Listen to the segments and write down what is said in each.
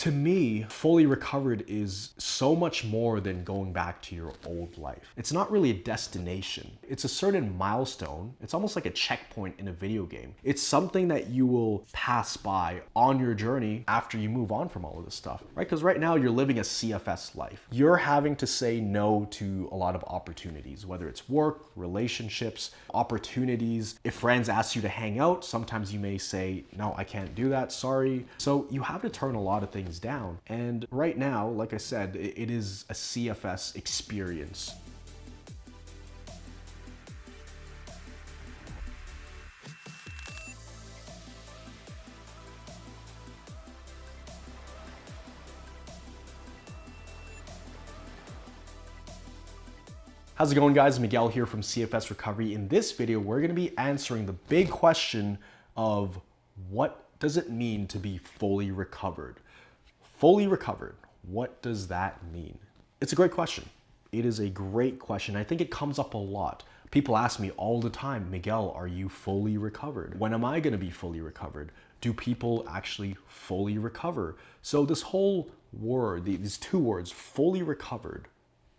To me, fully recovered is so much more than going back to your old life. It's not really a destination. It's a certain milestone. It's almost like a checkpoint in a video game. It's something that you will pass by on your journey after you move on from all of this stuff, right? Because right now you're living a CFS life. You're having to say no to a lot of opportunities, whether it's work, relationships, opportunities. If friends ask you to hang out, sometimes you may say, no, I can't do that, sorry. So you have to turn a lot of things down. And right now, like I said, it is a CFS experience. How's it going, guys? Miguel here from CFS Recovery. In this video, we're going to be answering the big question of what does it mean to be fully recovered? Fully recovered, what does that mean? It's a great question. It is a great question. I think it comes up a lot. People ask me all the time, Miguel, are you fully recovered? When am I going to be fully recovered? Do people actually fully recover? So this whole word, these two words, fully recovered,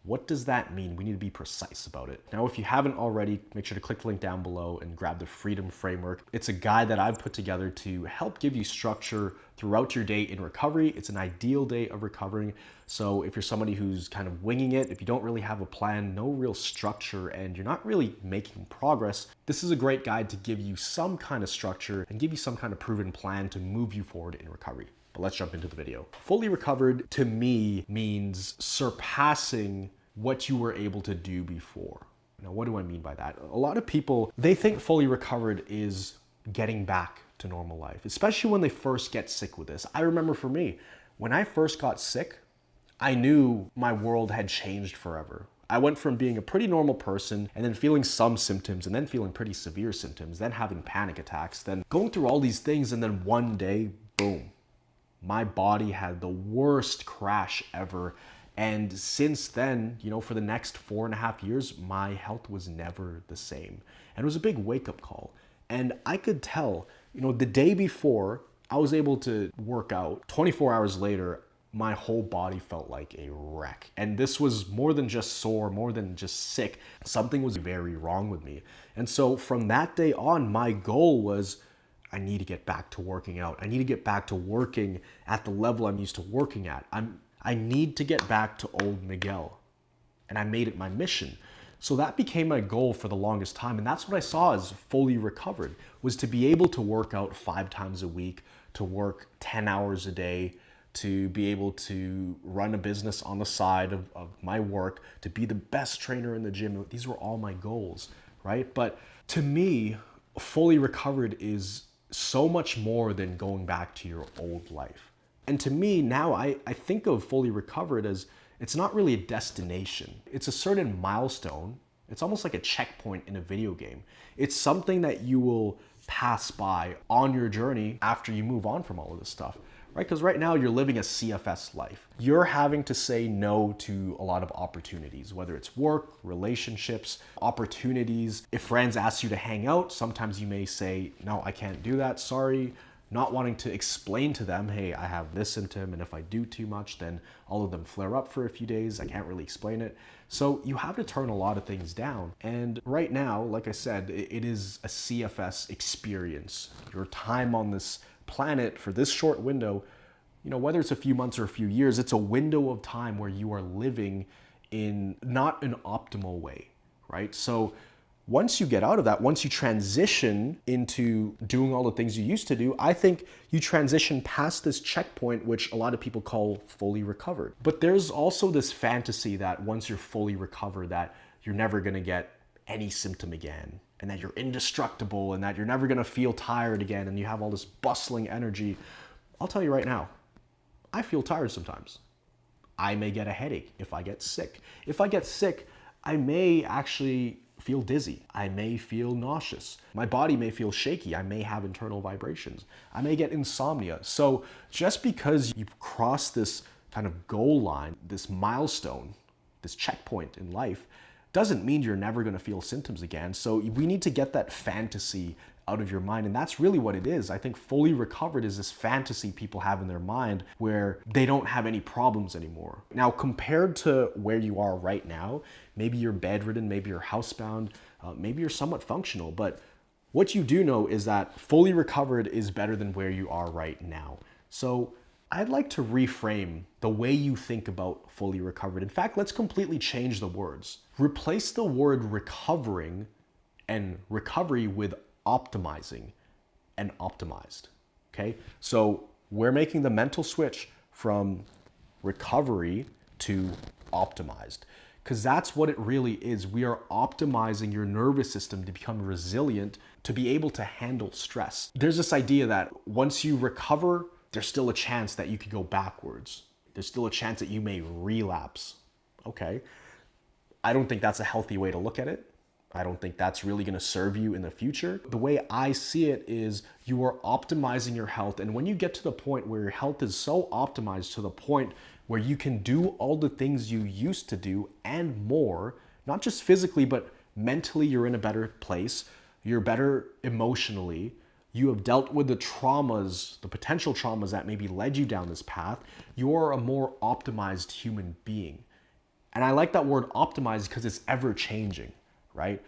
what does that mean? We need to be precise about it. Now, if you haven't already, make sure to click the link down below and grab the Freedom Framework. It's a guide that I've put together to help give you structure throughout your day in recovery. It's an ideal day of recovering. So if you're somebody who's kind of winging it, if you don't really have a plan, no real structure, and you're not really making progress, this is a great guide to give you some kind of structure and give you some kind of proven plan to move you forward in recovery. But let's jump into the video. Fully recovered to me means surpassing what you were able to do before. Now, what do I mean by that? A lot of people, they think fully recovered is getting back to normal life, especially when they first get sick with this. I remember for me, when I first got sick, I knew my world had changed forever. I went from being a pretty normal person and then feeling some symptoms and then feeling pretty severe symptoms, then having panic attacks, then going through all these things, and then one day, boom, my body had the worst crash ever. And since then, for the next 4.5 years, my health was never the same. And it was a big wake-up call. And I could tell, the day before I was able to work out, 24 hours later, my whole body felt like a wreck. And this was more than just sore, more than just sick. Something was very wrong with me. And so from that day on, my goal was, I need to get back to working out. I need to get back to working at the level I'm used to working at. I need to get back to old Miguel. And I made it my mission. So that became my goal for the longest time. And that's what I saw as fully recovered, was to be able to work out 5 times a week, to work 10 hours a day, to be able to run a business on the side of my work, to be the best trainer in the gym. These were all my goals, right? But to me, fully recovered is so much more than going back to your old life. And to me now, I think of fully recovered as it's not really a destination. It's a certain milestone. It's almost like a checkpoint in a video game. It's something that you will pass by on your journey after you move on from all of this stuff, right? Because right now you're living a CFS life. You're having to say no to a lot of opportunities, whether it's work, relationships, opportunities. If friends ask you to hang out, sometimes you may say, no, I can't do that, sorry. Not wanting to explain to them, hey, I have this symptom, and if I do too much, then all of them flare up for a few days. I can't really explain it. So you have to turn a lot of things down. And right now, like I said, it is a CFS experience. Your time on this planet for this short window, whether it's a few months or a few years, it's a window of time where you are living in not an optimal way, right? So once you get out of that, once you transition into doing all the things you used to do, I think you transition past this checkpoint, which a lot of people call fully recovered. But there's also this fantasy that once you're fully recovered, that you're never gonna get any symptom again, and that you're indestructible, and that you're never gonna feel tired again, and you have all this bustling energy. I'll tell you right now, I feel tired sometimes. I may get a headache if I get sick. If I get sick, I may actually feel dizzy. I may feel nauseous. My body may feel shaky. I may have internal vibrations. I may get insomnia. So just because you cross this kind of goal line, this milestone, this checkpoint in life, doesn't mean you're never going to feel symptoms again. So we need to get that fantasy out of your mind. And that's really what it is. I think fully recovered is this fantasy people have in their mind where they don't have any problems anymore. Now, compared to where you are right now, maybe you're bedridden, maybe you're housebound, maybe you're somewhat functional, but what you do know is that fully recovered is better than where you are right now. So I'd like to reframe the way you think about fully recovered. In fact, let's completely change the words. Replace the word recovering and recovery with optimizing and optimized. Okay? So we're making the mental switch from recovery to optimized, because that's what it really is. We are optimizing your nervous system to become resilient, to be able to handle stress. There's this idea that once you recover, there's still a chance that you could go backwards. There's still a chance that you may relapse. Okay. I don't think that's a healthy way to look at it. I don't think that's really going to serve you in the future. The way I see it is you are optimizing your health. And when you get to the point where your health is so optimized to the point where you can do all the things you used to do and more, not just physically, but mentally, you're in a better place. You're better emotionally. You have dealt with the traumas, the potential traumas that maybe led you down this path. You are a more optimized human being. And I like that word optimized because it's ever changing, right?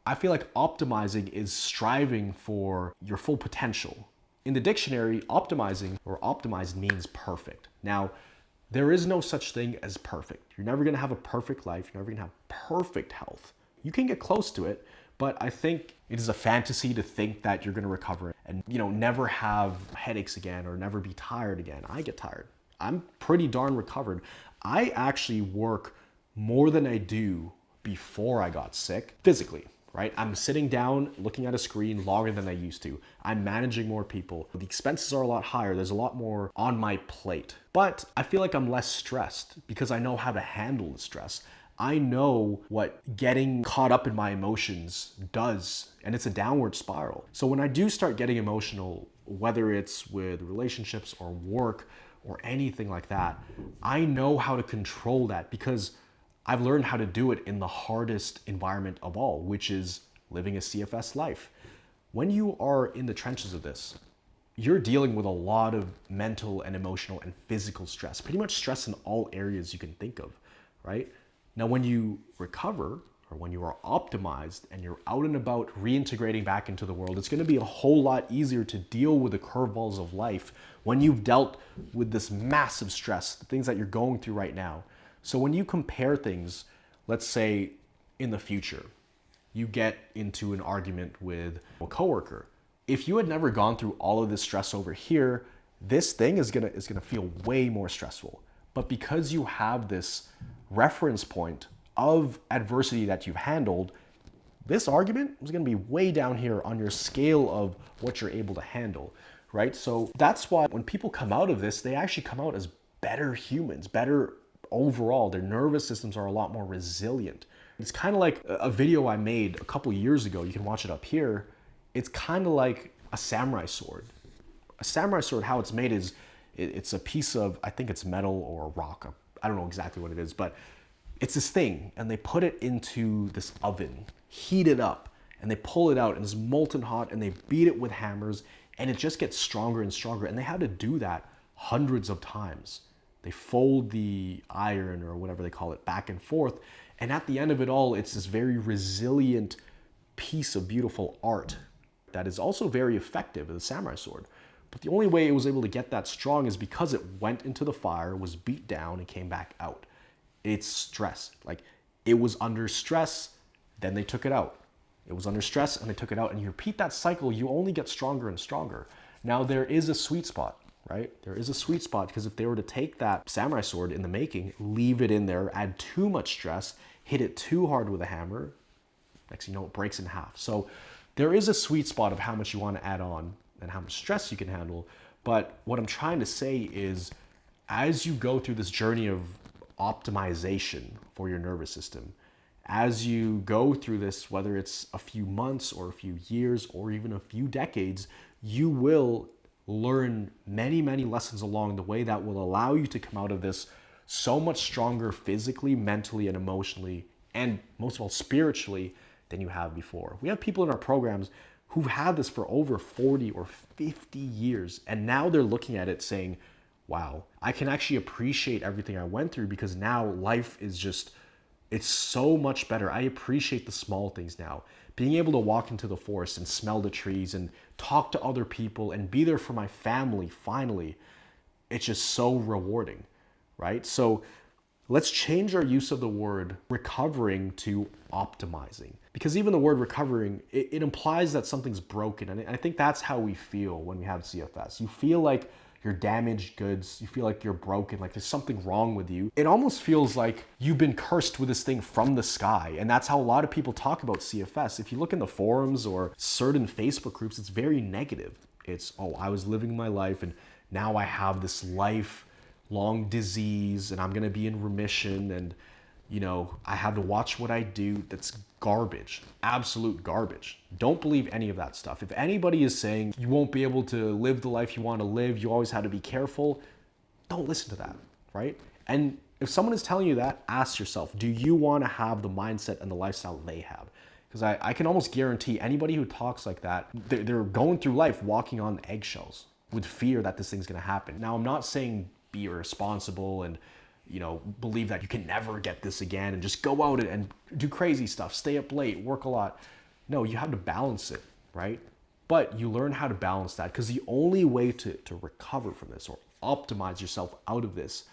I feel like optimizing is striving for your full potential. In the dictionary, optimizing or optimized means perfect. Now, there is no such thing as perfect. You're never gonna have a perfect life. You're never gonna have perfect health. You can get close to it, but I think it is a fantasy to think that you're gonna recover and never have headaches again or never be tired again. I get tired. I'm pretty darn recovered. I actually work more than I do before I got sick physically, right? I'm sitting down looking at a screen longer than I used to. I'm managing more people. The expenses are a lot higher. There's a lot more on my plate. But I feel like I'm less stressed because I know how to handle the stress. I know what getting caught up in my emotions does, and it's a downward spiral. So when I do start getting emotional, whether it's with relationships or work or anything like that, I know how to control that because I've learned how to do it in the hardest environment of all, which is living a CFS life. When you are in the trenches of this, you're dealing with a lot of mental and emotional and physical stress, pretty much stress in all areas you can think of, right? Now, when you recover or when you are optimized and you're out and about reintegrating back into the world, it's going to be a whole lot easier to deal with the curveballs of life when you've dealt with this massive stress, the things that you're going through right now. So when you compare things, let's say in the future, you get into an argument with a coworker. If you had never gone through all of this stress over here, this thing is gonna feel way more stressful. But because you have this reference point of adversity that you've handled, this argument is going to be way down here on your scale of what you're able to handle, right? So that's why when people come out of this, they actually come out as better humans, better overall. Their nervous systems are a lot more resilient. It's kind of like a video I made a couple years ago. You can watch it up here. It's kind of like a samurai sword. A samurai sword, how it's made is it's a piece of, I think it's metal or rock. I don't know exactly what it is, but it's this thing, and they put it into this oven, heat it up, and they pull it out, and it's molten hot, and they beat it with hammers, and it just gets stronger and stronger. And they had to do that hundreds of times. They fold the iron or whatever they call it back and forth, and at the end of it all, it's this very resilient piece of beautiful art that is also very effective as a samurai sword. But the only way it was able to get that strong is because it went into the fire, was beat down, and came back out. It's stress. Like, it was under stress, then they took it out. It was under stress, and they took it out. And you repeat that cycle, you only get stronger and stronger. Now, there is a sweet spot, right? There is a sweet spot, because if they were to take that samurai sword in the making, leave it in there, add too much stress, hit it too hard with a hammer, next thing you know, it breaks in half. So there is a sweet spot of how much you want to add on and how much stress you can handle. But what I'm trying to say is, as you go through this journey of optimization for your nervous system, as you go through this, whether it's a few months or a few years or even a few decades, you will learn many, many lessons along the way that will allow you to come out of this so much stronger physically, mentally, and emotionally, and most of all, spiritually, than you have before. We have people in our programs who've had this for over 40 or 50 years. And now they're looking at it saying, wow, I can actually appreciate everything I went through because now life is just, it's so much better. I appreciate the small things now. Being able to walk into the forest and smell the trees and talk to other people and be there for my family, finally, it's just so rewarding, right? So let's change our use of the word recovering to optimizing. Because even the word recovering, it implies that something's broken. And I think that's how we feel when we have CFS. You feel like you're damaged goods. You feel like you're broken, like there's something wrong with you. It almost feels like you've been cursed with this thing from the sky. And that's how a lot of people talk about CFS. If you look in the forums or certain Facebook groups, it's very negative. It's, oh, I was living my life and now I have this lifelong disease and I'm gonna be in remission and, you know, I have to watch what I do. That's garbage, absolute garbage. Don't believe any of that stuff. If anybody is saying you won't be able to live the life you want to live, you always have to be careful, don't listen to that, right? And if someone is telling you that, ask yourself, do you want to have the mindset and the lifestyle they have? Because I can almost guarantee anybody who talks like that, they're going through life walking on eggshells with fear that this thing's going to happen. Now, I'm not saying be irresponsible and, you know, believe that you can never get this again and just go out and do crazy stuff, stay up late, work a lot. No, you have to balance it, right? But you learn how to balance that because the only way to recover from this or optimize yourself out of this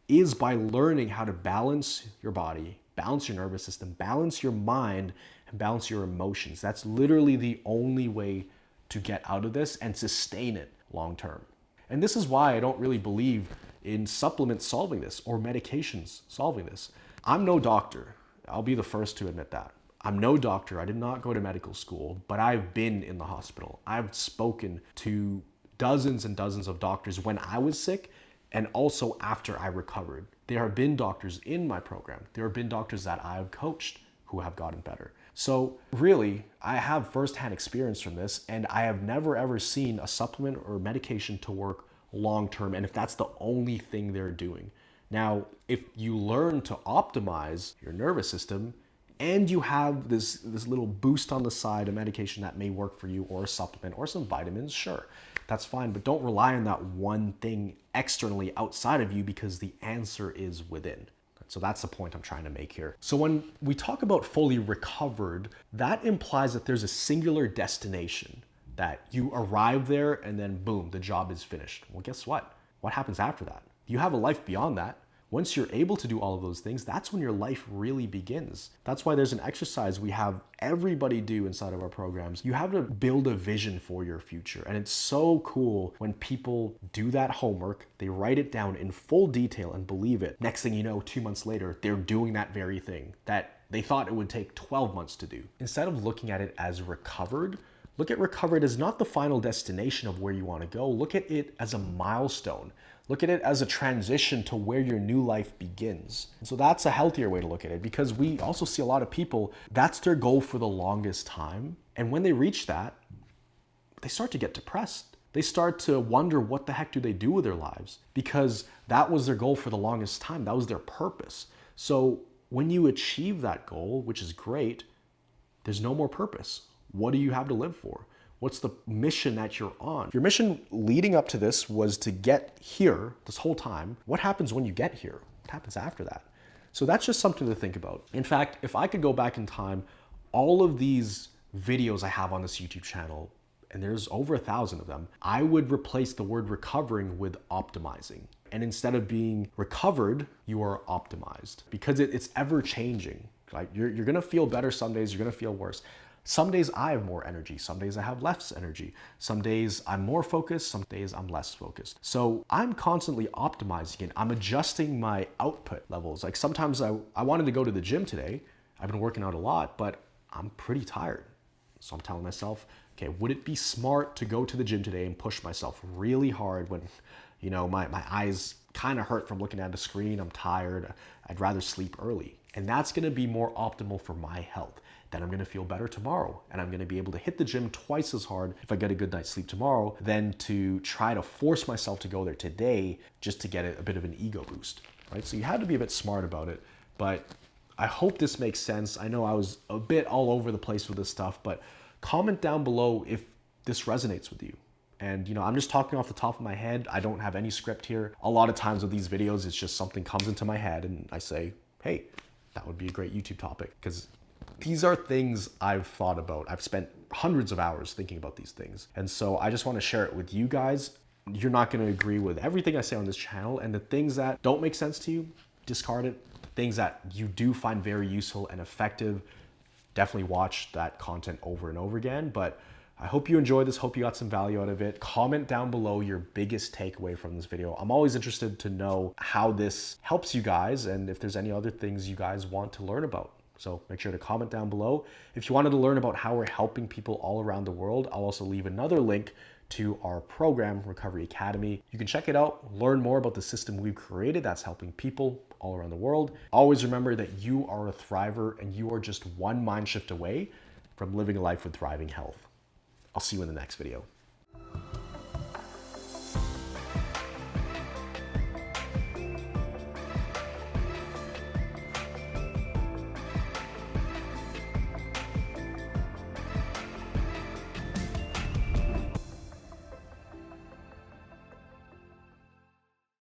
is by learning how to balance your body, balance your nervous system, balance your mind, and balance your emotions. That's literally the only way to get out of this and sustain it long term. And this is why I don't really believe in supplements solving this or medications solving this. I'm no doctor. I'll be the first to admit that. I'm no doctor. I did not go to medical school, but I've been in the hospital. I've spoken to dozens and dozens of doctors when I was sick and also after I recovered. There have been doctors in my program. There have been doctors that I've coached who have gotten better. So really, I have firsthand experience from this and I have never ever seen a supplement or medication to work long term, and if that's the only thing they're doing. Now, if you learn to optimize your nervous system and you have this little boost on the side, a medication that may work for you or a supplement or some vitamins, sure, that's fine, but don't rely on that one thing externally outside of you because the answer is within. So that's the point I'm trying to make here. So when we talk about fully recovered, that implies that there's a singular destination, that you arrive there and then boom, the job is finished. Well, guess what? What happens after that? You have a life beyond that. Once you're able to do all of those things, that's when your life really begins. That's why there's an exercise we have everybody do inside of our programs. You have to build a vision for your future. And it's so cool when people do that homework, they write it down in full detail and believe it. Next thing you know, 2 months later, they're doing that very thing that they thought it would take 12 months to do. Instead of looking at it as recovered, look at recovered as not the final destination of where you want to go. Look at it as a milestone. Look at it as a transition to where your new life begins. And so that's a healthier way to look at it because we also see a lot of people, that's their goal for the longest time. And when they reach that, they start to get depressed. They start to wonder what the heck do they do with their lives because that was their goal for the longest time. That was their purpose. So when you achieve that goal, which is great, there's no more purpose. What do you have to live for? What's the mission that you're on? If your mission leading up to this was to get here this whole time, what happens when you get here? What happens after that? So that's just something to think about. In fact, if I could go back in time, all of these videos I have on this YouTube channel, and there's over 1,000 of them, I would replace the word recovering with optimizing. And instead of being recovered, you are optimized because it's ever changing. Right? You're gonna feel better some days, you're gonna feel worse. Some days I have more energy, some days I have less energy. Some days I'm more focused, some days I'm less focused. So I'm constantly optimizing it. I'm adjusting my output levels. Like sometimes I wanted to go to the gym today. I've been working out a lot, but I'm pretty tired. So I'm telling myself, okay, would it be smart to go to the gym today and push myself really hard when, you know, my eyes kind of hurt from looking at the screen, I'm tired, I'd rather sleep early. And that's gonna be more optimal for my health. Then I'm gonna feel better tomorrow and I'm gonna be able to hit the gym twice as hard if I get a good night's sleep tomorrow than to try to force myself to go there today just to get a bit of an ego boost, right? So you have to be a bit smart about it, but I hope this makes sense. I know I was a bit all over the place with this stuff, but comment down below if this resonates with you. And I'm just talking off the top of my head. I don't have any script here. A lot of times with these videos, it's just something comes into my head and I say, hey, that would be a great YouTube topic. Because these are things I've thought about. I've spent hundreds of hours thinking about these things. And so I just want to share it with you guys. You're not going to agree with everything I say on this channel, and the things that don't make sense to you, discard it. The things that you do find very useful and effective, definitely watch that content over and over again. But I hope you enjoyed this. Hope you got some value out of it. Comment down below your biggest takeaway from this video. I'm always interested to know how this helps you guys and if there's any other things you guys want to learn about. So make sure to comment down below. If you wanted to learn about how we're helping people all around the world, I'll also leave another link to our program, Recovery Academy. You can check it out, learn more about the system we've created that's helping people all around the world. Always remember that you are a thriver and you are just one mind shift away from living a life with thriving health. I'll see you in the next video.